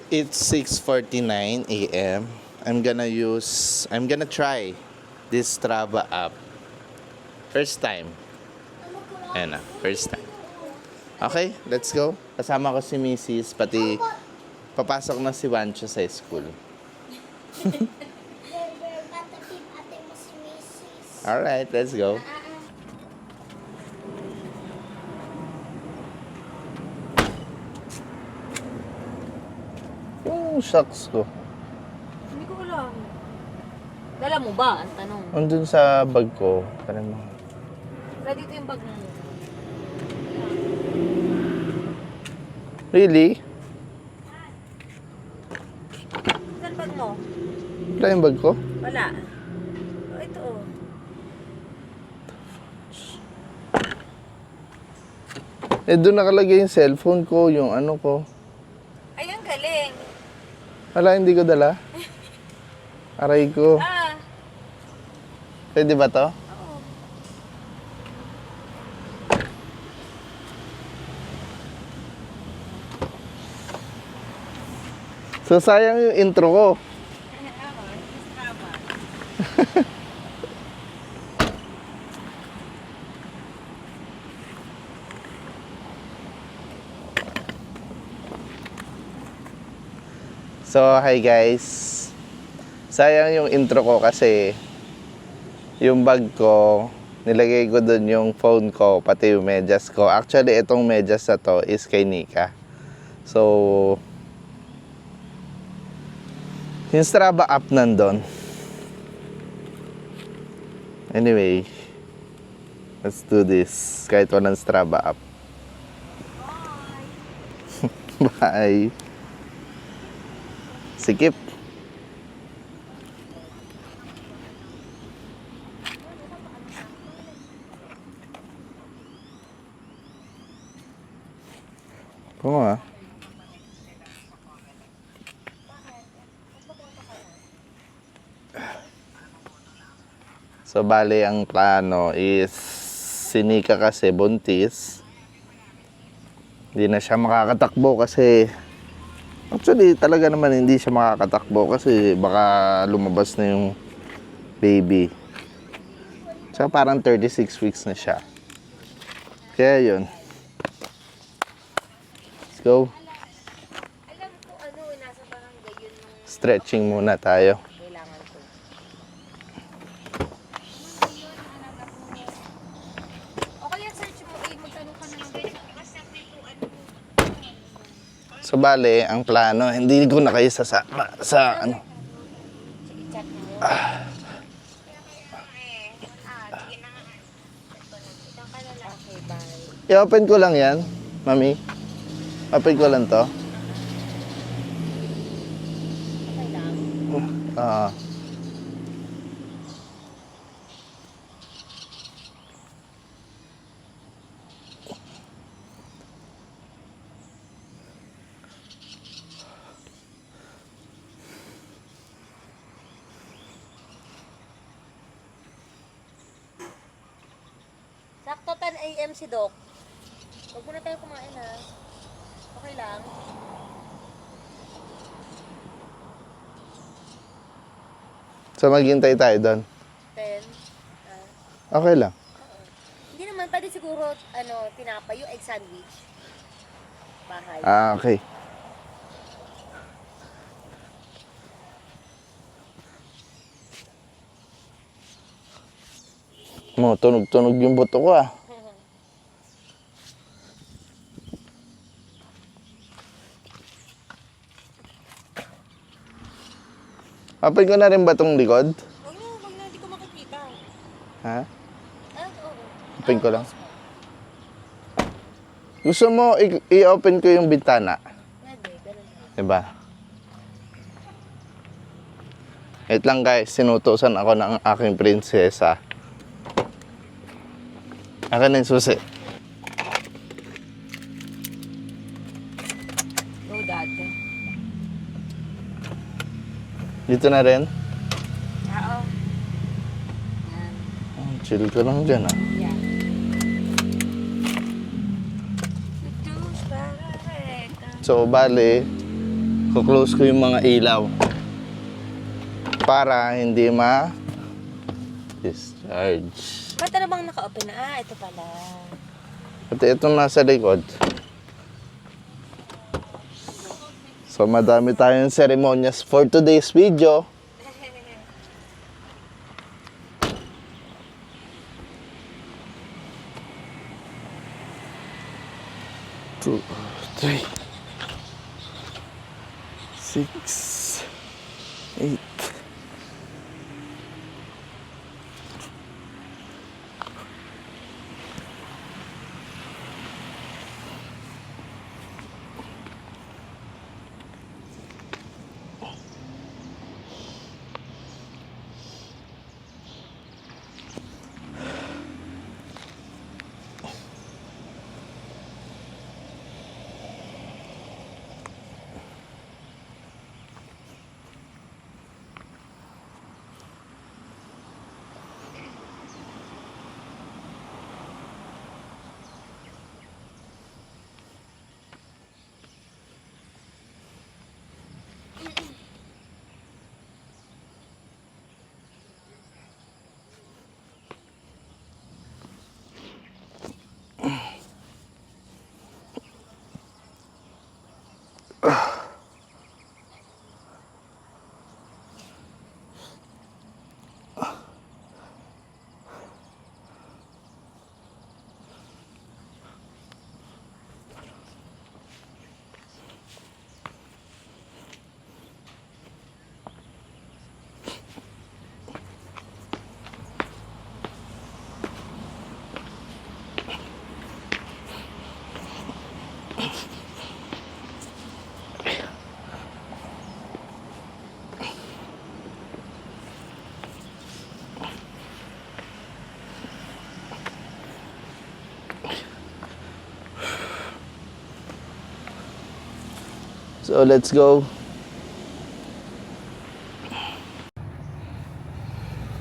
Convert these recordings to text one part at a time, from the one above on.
It's 6:49 a.m. I'm gonna try this Strava app. First time. Ayan na, first time. Okay, let's go. Kasama ko si Mrs. Pati papasok na si Wancho sa school. Alright, let's go. Yung socks ko. Hindi ko alam. Dala mo ba? Ang tanong. Andun sa bag ko. Parang mga... Wala dito yung bag mo. Really? Saan bag mo? Wala yung bag ko? Wala. Oh, ito oh. Eh, doon nakalagay yung cellphone ko, yung ano ko. Ay, ang galing. Wala, hindi ko dala. Aray ko. Ah. Pwede ba to? Oo. So, sayang yung intro ko. So, hi guys. Sayang yung intro ko kasi yung bag ko, nilagay ko dun yung phone ko, pati yung medyas ko. Actually, itong medyas na to is kay Nika. So, yung Strava app nandun. Anyway, let's do this. Kahit walang Strava app. Bye. Sikip. Oo nga. So, bali ang plano is si Nika kasi buntis. Hindi na siya makakatakbo kasi actually talaga naman hindi siya makakatakbo kasi baka lumabas na yung baby. So, parang 36 weeks na siya. Kaya yun. Let's go. Alam ko ano, nasa barangay yun nung Stretching muna tayo. kailangan ko. O kaya search mo, magtanong ka na ng ganyan. So, bale, ang plano, hindi ko na kayo sasama sa ano. I-chat mo. Okay, bye. I-open ko lang yan, mami. Open ko lang to. Okay lang. Ah. Sakto 10 a.m. si Doc. Huwag muna tayo kumain ha. Okay lang. So, maghintay tayo doon. 10. Okay lang. Hindi naman, pwede siguro, tinapay yung egg sandwich. Bahay. Ah, okay. Mo, tunog-tunog yung buto ko ah. Open ko na rin ba tong likod? Huwag na, hindi ko makikita. Ha? Oo. Open ko lang. Gusto mo i-open ko yung bintana? Pwede, ganun lang. Diba? Wait lang guys, sinutusan ako ng aking prinsesa. Akin na yung susi. Go, Dad. Dito na rin. Oo. Yan. Chill ka lang dyan ah. Yan. So, bali, Kuklose ko yung mga ilaw. Para hindi ma-discharge. Ba't ano bang naka-open na? Ah, ito pala. At ito nasa likod. So madami tayong ceremonias for today's video. 2, 3, 6, 8. So let's go.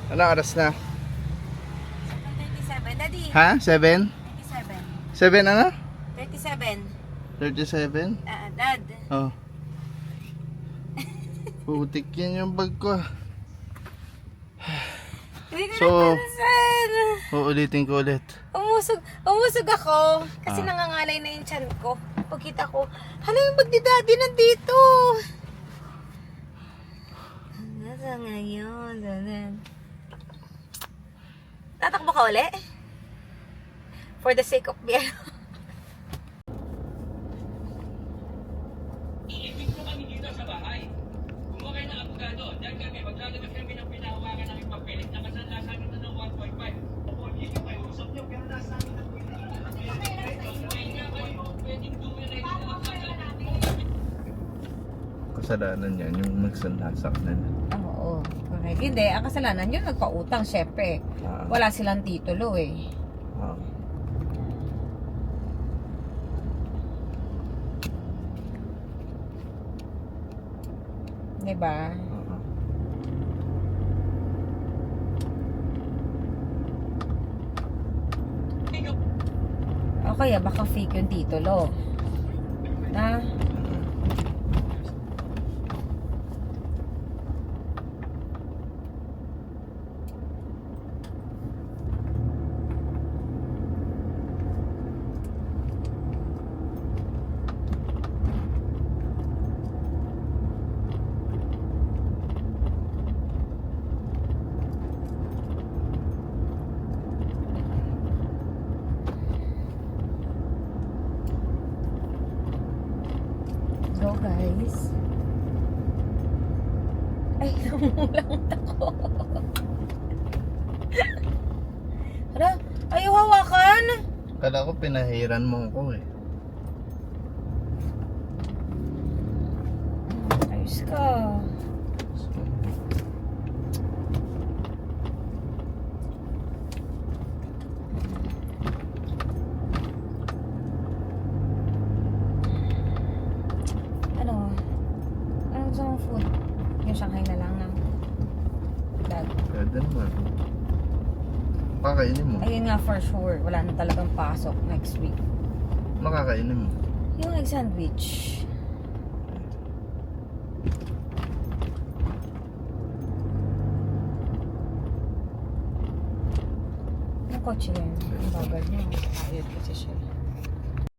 Ano oras na? 37, Daddy. Ha? 7? 37. 7 ano? 37. 37? Dad. Oh. Putik yan yung bag ko. Hindi ko So, napansin. uulitin ko ulit. Umusog ako. Kasi nangangalay na yung tiyan ko. Pagkita ko, hala yung bag ni Daddy nandito. Nasa ngayon. Tatakbo ka uli? For the sake of beer. Iibig ko kami dito sa bahay. Kumuha kayo ng abogado. Diyan kami, maglalabas kami ng pinahawakan ng ipapilit na kasala sa amin na ng 1.5. Opo, hindi kayo may usap niyo, pero nasa amin ang Kasalanan yan, yung nagsanlasak na yan. Oo. Correct. Hindi, ang kasalanan yun, nagpautang, syempre. Wala silang titulo eh. Diba? O kaya baka fake yung titulo. Na? Go guys. Ay, namulang ako. Hala, ayaw hawakan. Kala ko pinahiran mo ko eh. Ayos ka. Ano gusto mong food? Yung Shanghai na lang ng dad. Pwede naman. Kakainin mo. Ayun nga for sure. Wala na talagang pasok next week. Makakainin mo. Yung egg sandwich. kotse yan. Ang bagal niya. Ayot kasi siya.